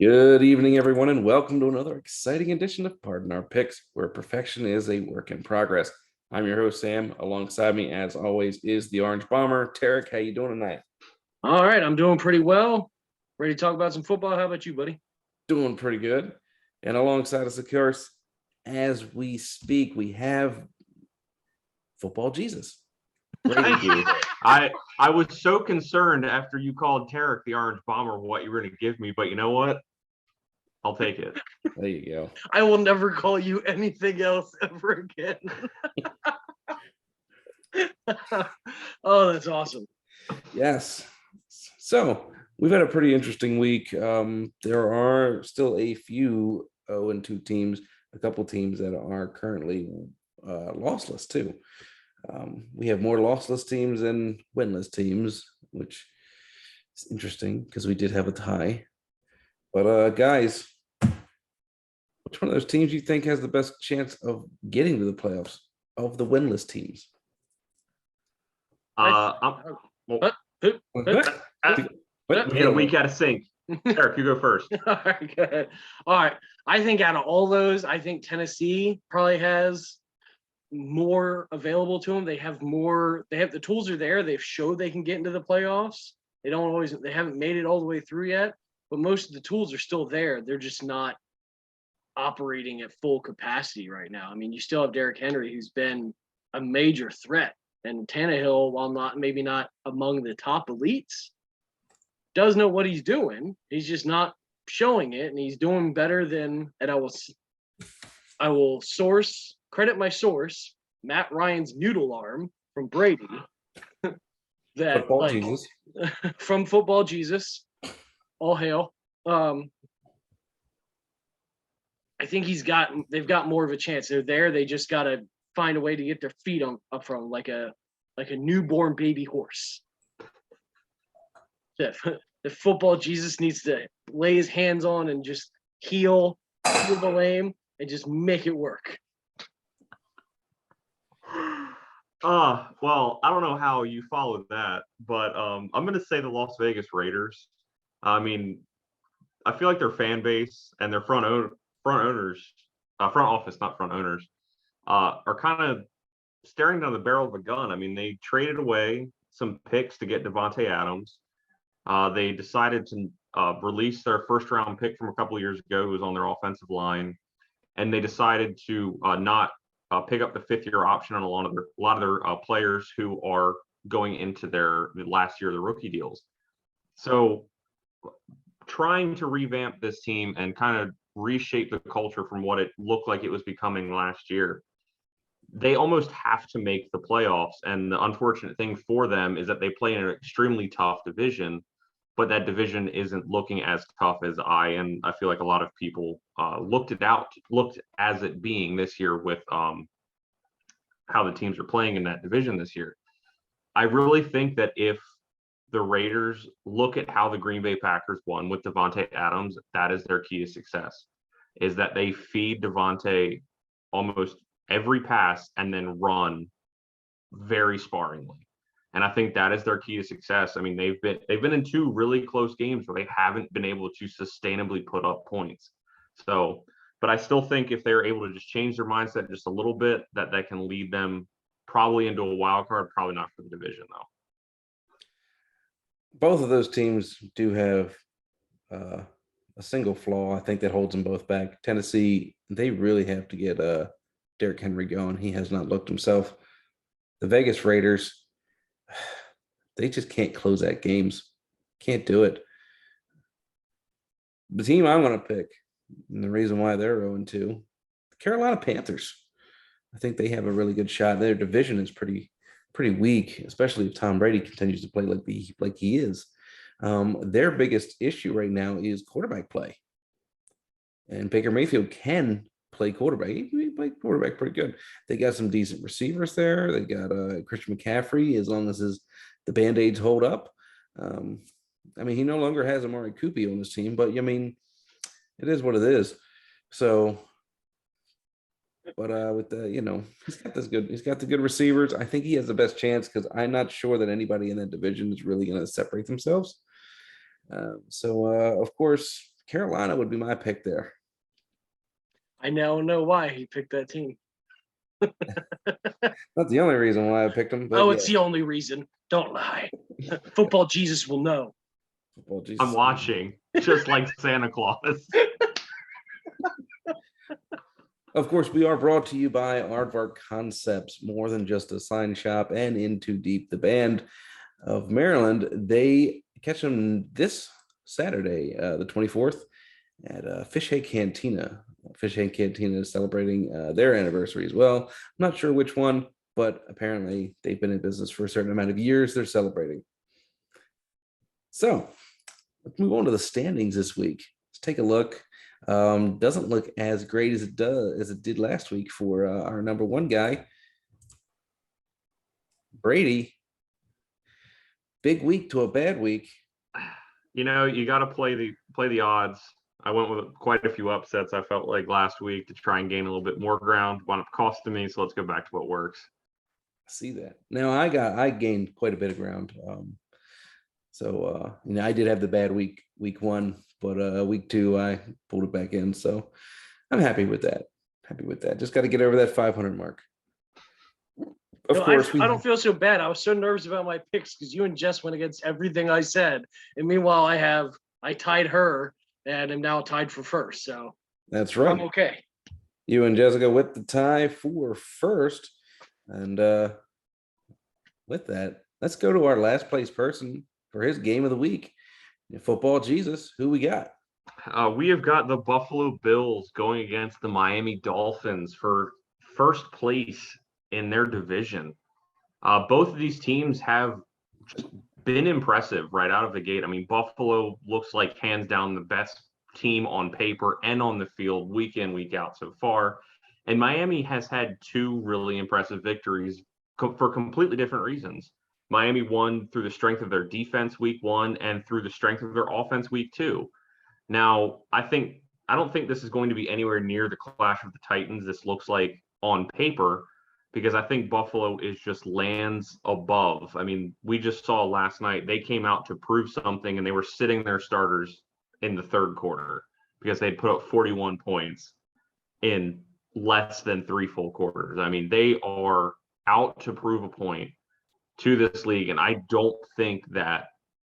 Good evening, everyone, and welcome to another exciting edition of Pardon Our Picks, where perfection is a work in progress. I'm your host, Sam. Alongside me, as always, is the Orange Bomber. Tarik, how you doing tonight? All right, I'm doing pretty well. Ready to talk about some football? How about you, buddy? Doing pretty good. And alongside us, of course, as we speak, we have Football Jesus. Thank you. I was so concerned after you called Tarik the Orange Bomber what you were going to give me, but you know what? I'll take it. There you go. I will never call you anything else ever again. Oh, that's awesome. Yes. So we've had a pretty interesting week. There are still a few 0-2 teams, a couple teams that are currently lossless too. We have more lossless teams than winless teams, which is interesting because we did have a tie. But guys, which one of those teams you think has the best chance of getting to the playoffs of the winless teams? We get a week out of sync. Tarik, you go first. All right, go ahead. All right. I think out of all those, I think Tennessee probably has more available to them. They have the tools are there. They've showed they can get into the playoffs. They haven't made it all the way through yet, but most of the tools are still there. They're just not operating at full capacity right now. I mean, you still have Derrick Henry, who's been a major threat, and Tannehill, while maybe not among the top elites, does know what he's doing. He's just not showing it, and he's doing better than. And I will credit my source, Matt Ryan's noodle arm from Brady. That Football Jesus. From Football Jesus, all hail. I think they've got more of a chance. They're there. They just got to find a way to get their feet up from like a newborn baby horse. The Football Jesus needs to lay his hands on and just heal the lame and just make it work. Well, I don't know how you followed that, but I'm going to say the Las Vegas Raiders. I mean, I feel like their fan base and their front office, not front owners, are kind of staring down the barrel of a gun. I mean, they traded away some picks to get Devontae Adams. They decided to release their first-round pick from a couple of years ago, who was on their offensive line, and they decided to not pick up the fifth-year option on a lot of their players who are going into the last year of the rookie deals. So, trying to revamp this team and kind of reshape the culture from what it looked like it was becoming last year. They almost have to make the playoffs, and the unfortunate thing for them is that they play in an extremely tough division, but that division isn't looking as tough as I feel like a lot of people looked as it being this year with how the teams are playing in that division this year. I really think that if the Raiders look at how the Green Bay Packers won with Devontae Adams, that is their key to success, is that they feed Devontae almost every pass and then run very sparingly. And I think that is their key to success. I mean, they've been in two really close games where they haven't been able to sustainably put up points. So, but I still think if they're able to just change their mindset just a little bit, that can lead them probably into a wild card, probably not for the division though. Both of those teams do have a single flaw, I think, that holds them both back. Tennessee, they really have to get Derrick Henry going. He has not looked himself. The Vegas Raiders, they just can't close out games. Can't do it. The team I'm going to pick, and the reason why they're 0-2, the Carolina Panthers. I think they have a really good shot. Their division is pretty weak, especially if Tom Brady continues to play like he is. Their biggest issue right now is quarterback play. And Baker Mayfield can play quarterback. He played quarterback pretty good. They got some decent receivers there. They got Christian McCaffrey, as long as the Band-Aids hold up. I mean, he no longer has Amari Cooper on his team, but I mean, it is what it is. So, but with the, he's got the good receivers. I think he has the best chance because I'm not sure that anybody in that division is really going to separate themselves. So of course, Carolina would be my pick there. I now know why he picked that team. Not the only reason why I picked them, but It's the only reason. Don't lie. Football Jesus will know. Football Jesus. I'm watching, just like Santa Claus. Of course, we are brought to you by Aardvark Concepts, more than just a sign shop, and In Too Deep, the band of Maryland. They catch them this Saturday, the 24th, at Fish Head Cantina. Fish Head Cantina is celebrating their anniversary as well. I'm not sure which one, but apparently they've been in business for a certain amount of years. They're celebrating. So let's move on to the standings this week. Let's take a look. Doesn't look as great as it did last week for our number one guy, Brady. Big week to a bad week. You got to play the odds. I went with quite a few upsets. I felt like last week to try and gain a little bit more ground. Wound up costing me. So let's go back to what works. I see that. Now I gained quite a bit of ground. So I did have the bad week 1, but week 2 I pulled it back in. So I'm happy with that. Just got to get over that 500 mark. Of course, I don't feel so bad. I was so nervous about my picks because you and Jess went against everything I said, and meanwhile I tied her and am now tied for first. So that's right. I'm okay. You and Jessica with the tie for first, and with that, let's go to our last place person for his game of the week. Football Jesus, who we got? We have got the Buffalo Bills going against the Miami Dolphins for first place in their division. Both of these teams have just been impressive right out of the gate. I mean, Buffalo looks like hands down the best team on paper and on the field week in, week out so far. And Miami has had 2 really impressive victories for completely different reasons. Miami won through the strength of their defense week 1 and through the strength of their offense week 2. Now, I don't think this is going to be anywhere near the clash of the Titans this looks like on paper, because I think Buffalo is just lands above. I mean, we just saw last night, they came out to prove something and they were sitting their starters in the third quarter because they'd put up 41 points in less than 3 full quarters. I mean, they are out to prove a point to this league. And I don't think that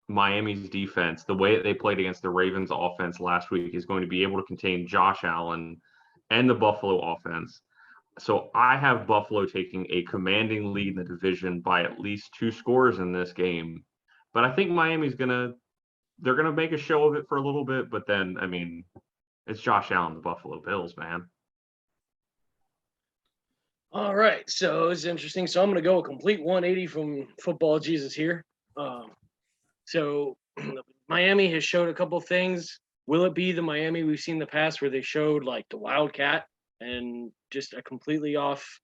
Miami's defense, the way that they played against the Ravens offense last week, is going to be able to contain Josh Allen and the Buffalo offense. So I have Buffalo taking a commanding lead in the division by at least 2 scores in this game. But I think Miami's they're going to make a show of it for a little bit. But then, I mean, it's Josh Allen, the Buffalo Bills, man. All right. So it's interesting. So I'm going to go a complete 180 from Football Jesus here. So Miami has showed a couple things. Will it be the Miami we've seen in the past where they showed like the Wildcat and just a completely off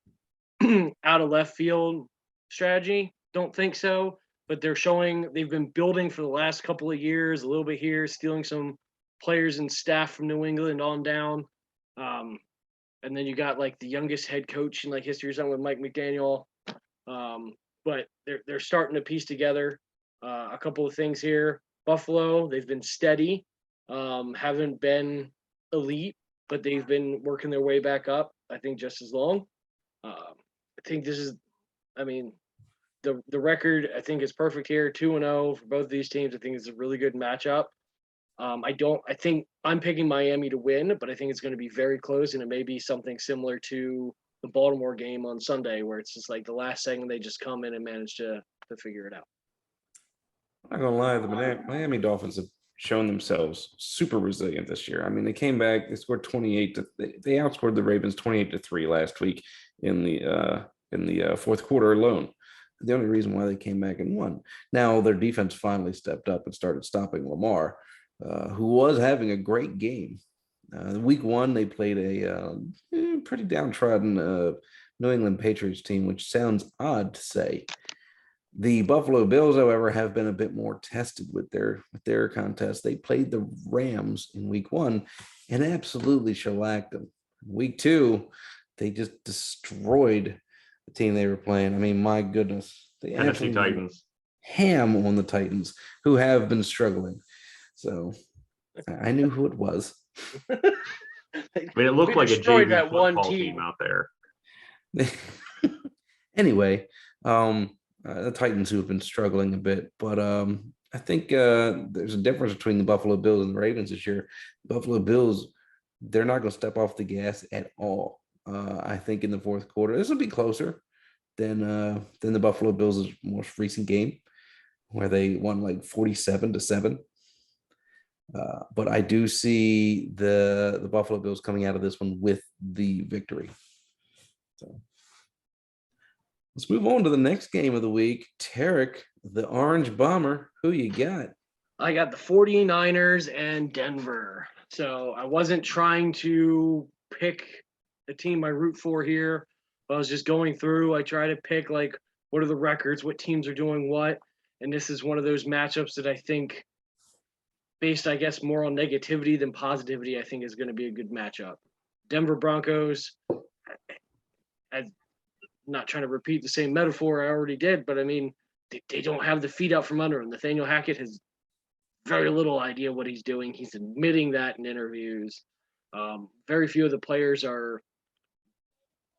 out of left field strategy? Don't think so. But they've been building for the last couple of years, a little bit here, stealing some players and staff from New England on down. And then you got like the youngest head coach in like history or something with Mike McDaniel. But they're starting to piece together a couple of things here. Buffalo, they've been steady, haven't been elite, but they've been working their way back up, I think, just as long. I think the record, I think, is perfect here, 2-0 for both of these teams. I think it's a really good matchup. I think I'm picking Miami to win, but I think it's going to be very close, and it may be something similar to the Baltimore game on Sunday, where it's just like the last second they just come in and manage to figure it out. I'm not gonna lie, the Miami Dolphins have shown themselves super resilient this year. I mean, they came back, they scored 28 to they outscored the Ravens 28-3 last week in the fourth quarter alone. The only reason why they came back and won. Now their defense finally stepped up and started stopping Lamar, who was having a great game. Week 1, they played a pretty downtrodden New England Patriots team, which sounds odd to say. The Buffalo Bills, however, have been a bit more tested with their contest. They played the Rams in week 1 and absolutely shellacked them. Week 2, they just destroyed the team they were playing. I mean, my goodness. They Tennessee Titans. Ham on the Titans, who have been struggling. So I knew who it was. I mean, it looked We like a destroyed JV that one football team. team out there. Anyway, the Titans who have been struggling a bit, but I think there's a difference between the Buffalo Bills and the Ravens this year. Buffalo Bills, they're not going to step off the gas at all. I think in the fourth quarter, this will be closer than the Buffalo Bills' most recent game, where they won like 47-7. But I do see the Buffalo Bills coming out of this one with the victory. So let's move on to the next game of the week. Tarik, the Orange Bomber. Who you got? I got the 49ers and Denver. So I wasn't trying to pick a team I root for here. I was just going through. I try to pick like what are the records, what teams are doing what. And this is one of those matchups that I think, based, I guess, more on negativity than positivity, I think is going to be a good matchup. Denver Broncos, I'm not trying to repeat the same metaphor I already did, but I mean, they don't have the feet out from under them. Nathaniel Hackett has very little idea what he's doing. He's admitting that in interviews. Very few of the players are,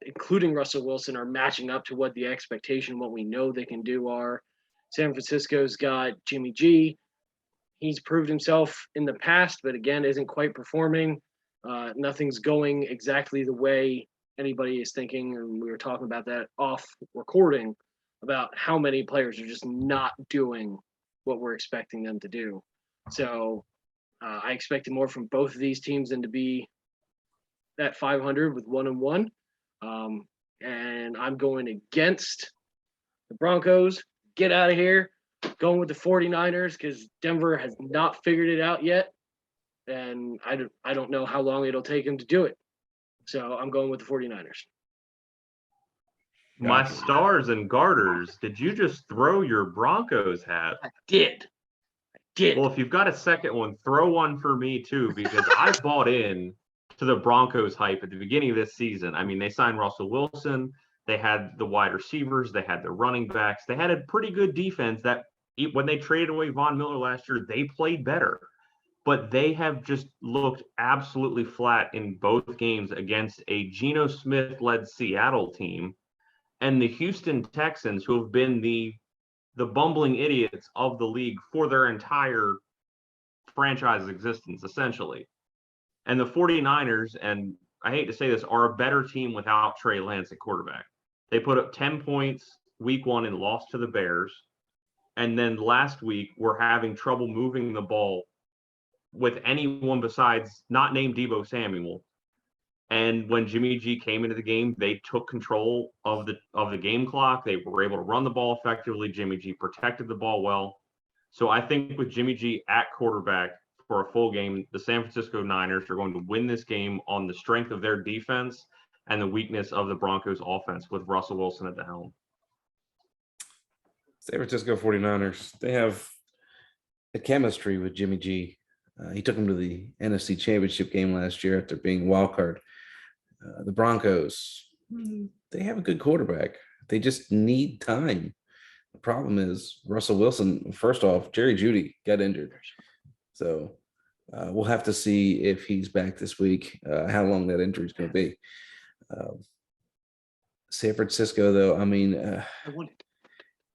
including Russell Wilson, are matching up to what the expectation, what we know they can do are. San Francisco's got Jimmy G. He's proved himself in the past, but again, isn't quite performing. Nothing's going exactly the way anybody is thinking. And we were talking about that off recording about how many players are just not doing what we're expecting them to do. So I expected more from both of these teams than to be at 500 with 1-1. And I'm going against the Broncos. Get out of here. Going with the 49ers because Denver has not figured it out yet. And I don't know how long it'll take him to do it. So I'm going with the 49ers. My Gotcha. stars and garters, did you just throw your Broncos hat? I did. Well, if you've got a second one, throw one for me too, because I bought in to the Broncos hype at the beginning of this season. I mean, they signed Russell Wilson. They had the wide receivers. They had the running backs. They had a pretty good defense that when they traded away Von Miller last year, they played better. But they have just looked absolutely flat in both games against a Geno Smith-led Seattle team and the Houston Texans, who have been the bumbling idiots of the league for their entire franchise existence, essentially. And the 49ers, and I hate to say this, are a better team without Trey Lance at quarterback. They put up 10 points week one and lost to the Bears. And then last week, we're having trouble moving the ball with anyone besides not named Deebo Samuel. And when Jimmy G came into the game, they took control of the game clock. They were able to run the ball effectively. Jimmy G protected the ball well. So I think with Jimmy G at quarterback for a full game, the San Francisco Niners are going to win this game on the strength of their defense and the weakness of the Broncos offense with Russell Wilson at the helm. San Francisco 49ers, they have a chemistry with Jimmy G. He took him to the NFC Championship game last year after being wild card. The Broncos, they have a good quarterback. They just need time. The problem is Russell Wilson. First off, Jerry Jeudy got injured. So we'll have to see if he's back this week, how long that injury is going to be. San Francisco, though, I mean,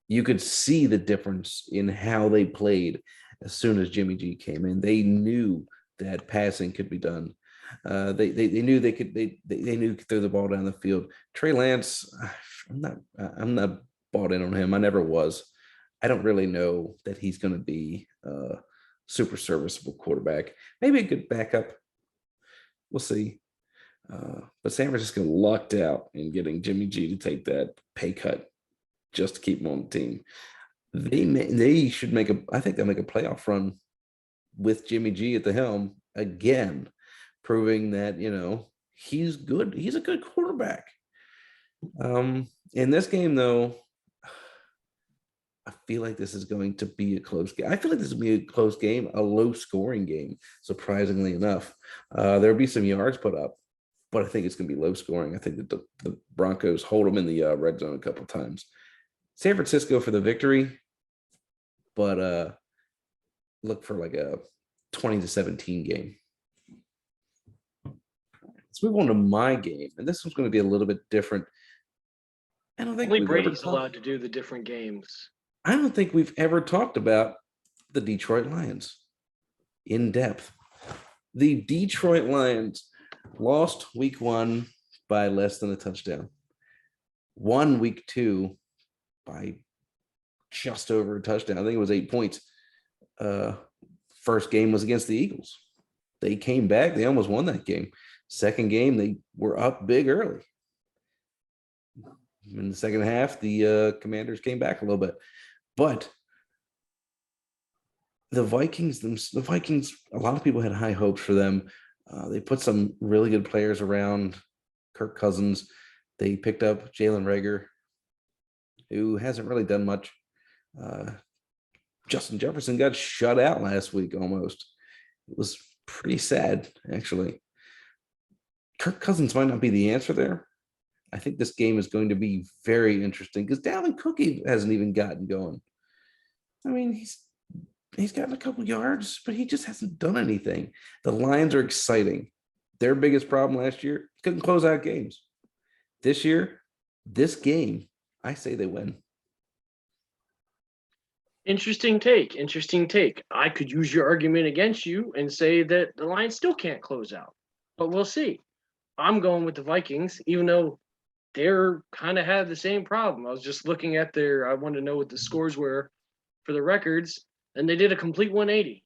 you could see the difference in how they played as soon as Jimmy G came in. They knew that passing could be done. They knew they could throw the ball down the field. Trey Lance, I'm not bought in on him. I never was. I don't really know that he's going to be a super serviceable quarterback. Maybe a good backup. We'll see. But San Francisco lucked out in getting Jimmy G to take that pay cut just to keep him on the team. They should I think they'll make a playoff run with Jimmy G at the helm again, proving that, he's good. He's a good quarterback. In this game, though, I feel like this is going to be a close game. I feel like this will be a close game, a low-scoring game, surprisingly enough. There'll be some yards put up, but I think it's going to be low-scoring. I think that the Broncos hold them in the red zone a couple of times. San Francisco for the victory, but look for like a 20-17 game. Let's move on to my game, and this one's going to be a little bit different. I don't think Only we've ever Brady's talked. allowed to do the different games. I don't think we've ever talked about the Detroit Lions in depth. The Detroit Lions lost week 1 by less than a touchdown, won week 2 by just over a touchdown. I think it was 8 points. First game was against the Eagles. They came back. They almost won that game. Second game, they were up big early. In the second half, the Commanders came back a little bit. But the Vikings, a lot of people had high hopes for them. They put some really good players around Kirk Cousins. They picked up Jalen Reagor, who hasn't really done much. Justin Jefferson got shut out last week almost. It was pretty sad, actually. Kirk Cousins might not be the answer there. I think this game is going to be very interesting because Dalvin Cook hasn't even gotten going. I mean, he's gotten a couple yards, but he just hasn't done anything. The Lions are exciting. Their biggest problem last year, couldn't close out games. This year, this game, I say they win. Interesting take. I could use your argument against you and say that the Lions still can't close out, but we'll see. I'm going with the Vikings, even though they're kind of had the same problem. I was just looking at I wanted to know what the scores were for the records, and they did a complete 180.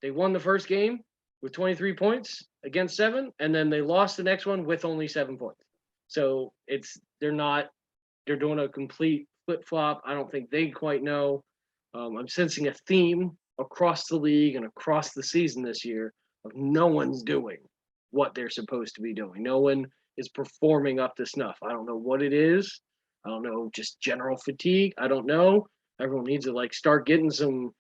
They won the first game with 23 points against 7, and then they lost the next one with only 7 points. So they're doing a complete flip-flop. I don't think they quite know. I'm sensing a theme across the league and across the season this year of no one's doing what they're supposed to be doing. No one is performing up to snuff. I don't know what it is. I don't know, just general fatigue. I don't know. Everyone needs to start getting some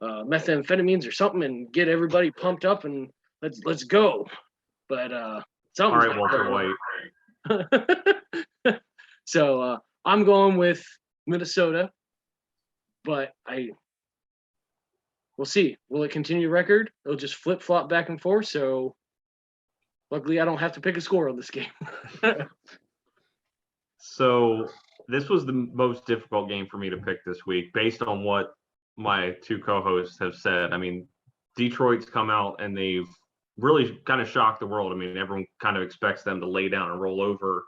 methamphetamines or something and get everybody pumped up and let's go. But All something's right, Walter White. So I'm going with Minnesota, but we'll see. Will it continue record? It'll just flip flop back and forth. So luckily, I don't have to pick a score on this game. So this was the most difficult game for me to pick this week based on what my two co-hosts have said. I mean, Detroit's come out and they've really kind of shocked the world. I mean, everyone kind of expects them to lay down and roll over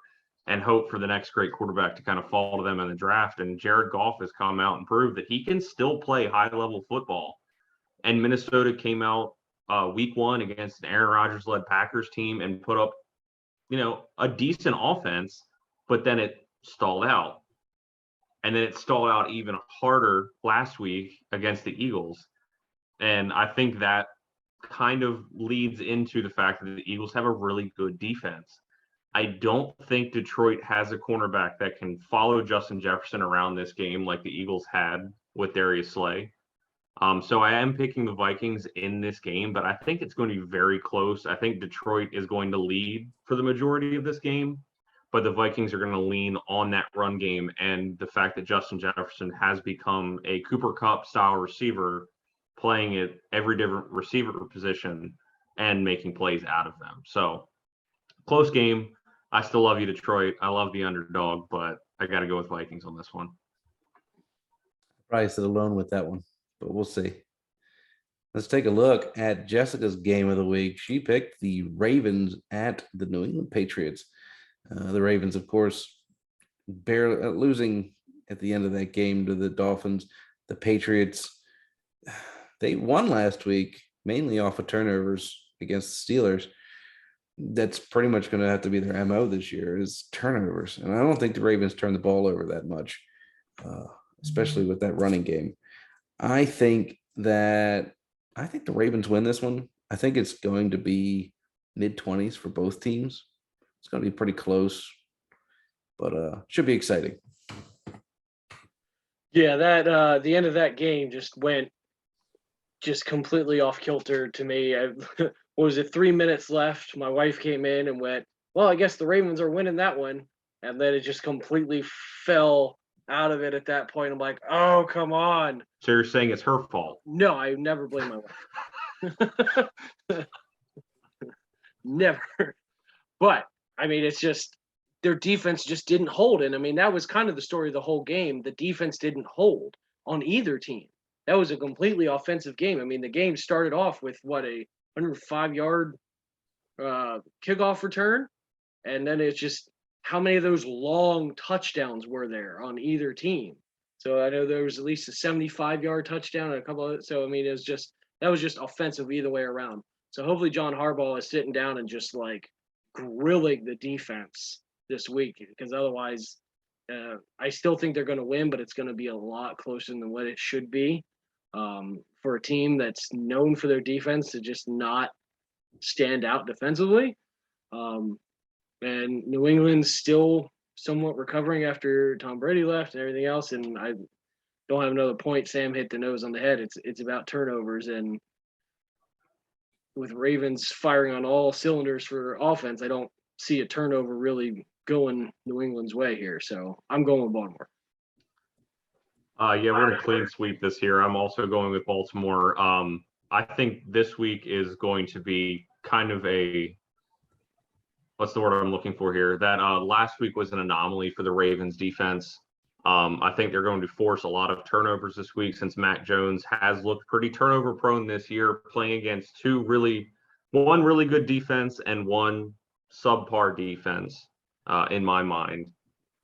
and hope for the next great quarterback to kind of fall to them in the draft. And Jared Goff has come out and proved that he can still play high-level football. And Minnesota came out week 1 against an Aaron Rodgers-led Packers team and put up, a decent offense, but then it stalled out. And then it stalled out even harder last week against the Eagles. And I think that kind of leads into the fact that the Eagles have a really good defense. I don't think Detroit has a cornerback that can follow Justin Jefferson around this game like the Eagles had with Darius Slay. So I am picking the Vikings in this game, but I think it's going to be very close. I think Detroit is going to lead for the majority of this game, but the Vikings are going to lean on that run game and the fact that Justin Jefferson has become a Cooper Kupp style receiver, playing at every different receiver position and making plays out of them. So close game. I still love you, Detroit. I love the underdog, but I got to go with Vikings on this one. Probably sit alone with that one, but we'll see. Let's take a look at Jessica's game of the week. She picked the Ravens at the New England Patriots. The Ravens, of course, barely losing at the end of that game to the Dolphins. The Patriots, they won last week, mainly off of turnovers against the Steelers. That's pretty much going to have to be their MO this year is turnovers. And I don't think the Ravens turn the ball over that much, especially with that running game. I think the Ravens win this one. I think it's going to be mid-20s for both teams. It's going to be pretty close, but should be exciting. Yeah, that the end of that game just went completely off kilter to me. What was it, 3 minutes left? My wife came in and went, well, I guess the Ravens are winning that one. And then it just completely fell out of it at that point. I'm like, oh, come on. So you're saying it's her fault? No, I never blame my wife. Never. But I mean, it's just their defense just didn't hold. And I mean, that was kind of the story of the whole game. The defense didn't hold on either team. That was a completely offensive game. I mean, the game started off with what, a 105-yard kickoff return. And then it's just how many of those long touchdowns were there on either team. So I know there was at least a 75-yard touchdown and a couple of, so I mean, that was just offensive either way around. So hopefully John Harbaugh is sitting down and just like grilling the defense this week, because otherwise I still think they're going to win, but it's going to be a lot closer than what it should be for a team that's known for their defense to just not stand out defensively. And New England's still somewhat recovering after Tom Brady left and everything else. And I don't have another point. Sam hit the nose on the head. It's about turnovers, and with Ravens firing on all cylinders for offense, I don't see a turnover really going New England's way here. So I'm going with Baltimore. Yeah, we're going to clean sweep this year. I'm also going with Baltimore. I think this week is going to be kind of what's the word I'm looking for here? That last week was an anomaly for the Ravens defense. I think they're going to force a lot of turnovers this week, since Mac Jones has looked pretty turnover prone this year, playing against one really good defense and one subpar defense in my mind.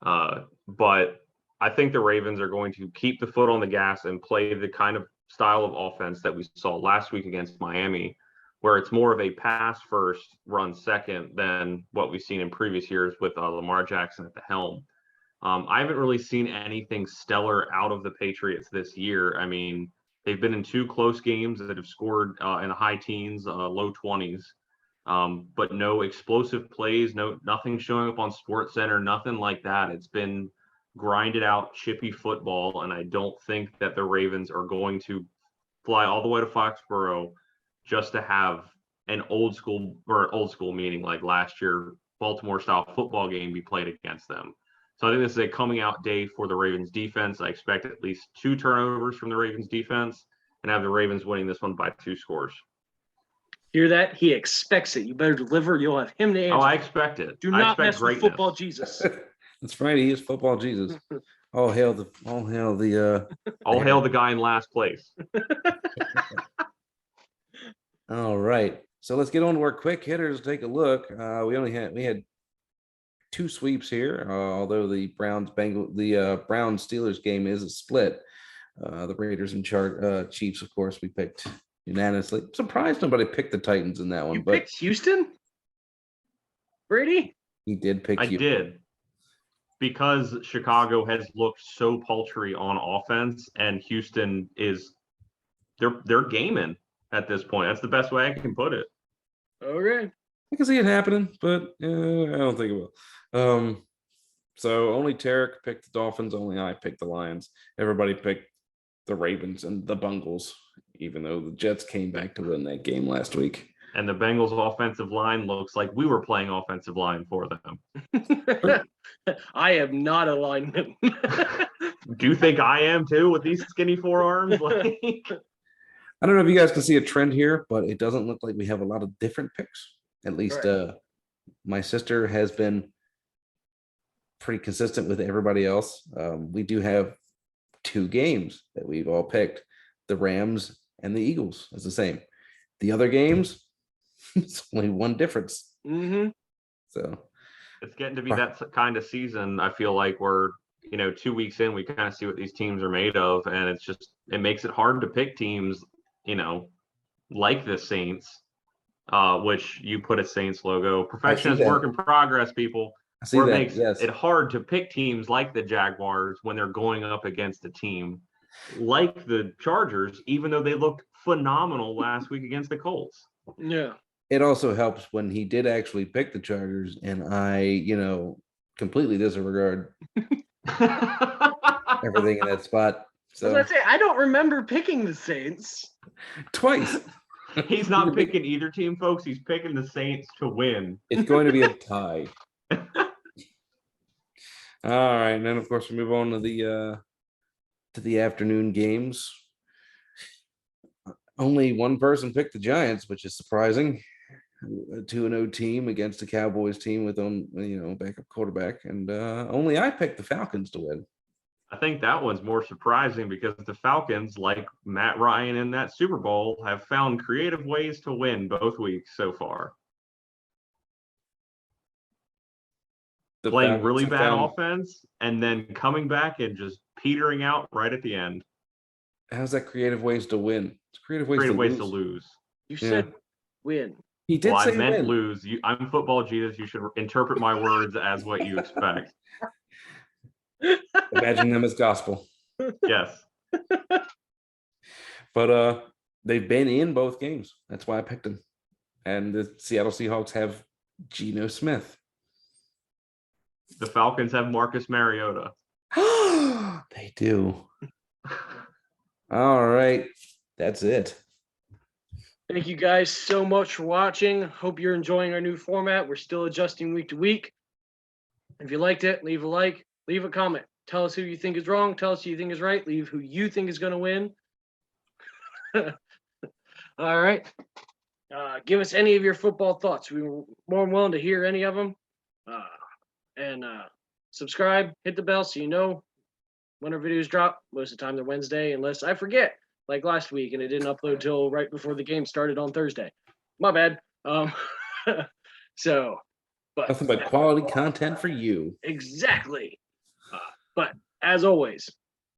But I think the Ravens are going to keep the foot on the gas and play the kind of style of offense that we saw last week against Miami, where it's more of a pass first, run second than what we've seen in previous years with Lamar Jackson at the helm. I haven't really seen anything stellar out of the Patriots this year. I mean, they've been in 2 close games that have scored in the high teens, low 20s, but no explosive plays, nothing showing up on SportsCenter, nothing like that. It's been grinded out, chippy football, and I don't think that the Ravens are going to fly all the way to Foxborough just to have an old school meaning like last year Baltimore style football game be played against them. So I think this is a coming out day for the Ravens defense. I expect at least 2 turnovers from the Ravens defense and have the Ravens winning this one by 2 scores. Hear that? He expects it. You better deliver. You'll have him to answer. Oh, I expect it. Do not mess with football Jesus. That's right. He is football Jesus. All hail the guy in last place. All right. So let's get on to our quick hitters. Take a look. We had 2 sweeps here, although the Browns Steelers game is a split. The Raiders and Chiefs, of course, we picked unanimously. I'm surprised nobody picked the Titans in that one. You picked Houston? Brady? He did pick Houston. I did. Because Chicago has looked so paltry on offense, and Houston they're gaming at this point. That's the best way I can put it. Okay. I can see it happening, but I don't think it will. So only Tarik picked the Dolphins, only I picked the Lions. Everybody picked the Ravens and the Bengals, even though the Jets came back to win that game last week. And the Bengals offensive line looks like we were playing offensive line for them. I am not a lineman. Do you think I am too with these skinny forearms? I don't know if you guys can see a trend here, but it doesn't look like we have a lot of different picks. At least my sister has been pretty consistent with everybody else. We do have 2 games that we've all picked. The Rams and the Eagles is the same. The other games, it's only 1 difference. Mm-hmm. So it's getting to be that kind of season. I feel like we're 2 weeks in, we kind of see what these teams are made of, and it makes it hard to pick teams, like the Saints, which you put a Saints logo. Perfection is work in progress, people. It makes it hard to pick teams like the Jaguars when they're going up against a team like the Chargers, even though they looked phenomenal last week against the Colts. Yeah. It also helps when he did actually pick the Chargers, and I, completely disregard everything in that spot. So I don't remember picking the Saints twice. He's not picking either team, folks. He's picking the Saints to win. It's going to be a tie. All right, and then of course we move on to the afternoon games. Only one person picked the Giants, which is surprising. A 2-0 team against a Cowboys team with backup quarterback, and only I picked the Falcons to win. I think that one's more surprising because the Falcons, like Matt Ryan in that Super Bowl, have found creative ways to win both weeks so far. The Playing Falcons really have bad found- offense and then coming back and just petering out right at the end. How's that creative ways to win? It's creative ways Creative to ways lose. to lose. You Yeah. said win. He did Well, I say meant win. lose. I'm football Jesus. You should interpret my words as what you expect. Imagine them as gospel. Yes. But they've been in both games. That's why I picked them. And the Seattle Seahawks have Geno Smith. The Falcons have Marcus Mariota. They do. All right. That's it. Thank you guys so much for watching. Hope you're enjoying our new format. We're still adjusting week to week. If you liked it, leave a like, leave a comment. Tell us who you think is wrong. Tell us who you think is right. Leave who you think is going to win. All right. Give us any of your football thoughts. We were more than willing to hear any of them. And subscribe, hit the bell so you know when our videos drop. Most of the time they're Wednesday, unless I forget, like last week, and it didn't upload till right before the game started on Thursday. My bad. But Nothing but quality content for you. exactly. But as always,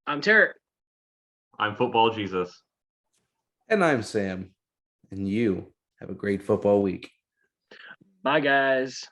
I'm Tarik. I'm football Jesus. And I'm Sam. And you have a great football week. Bye, guys.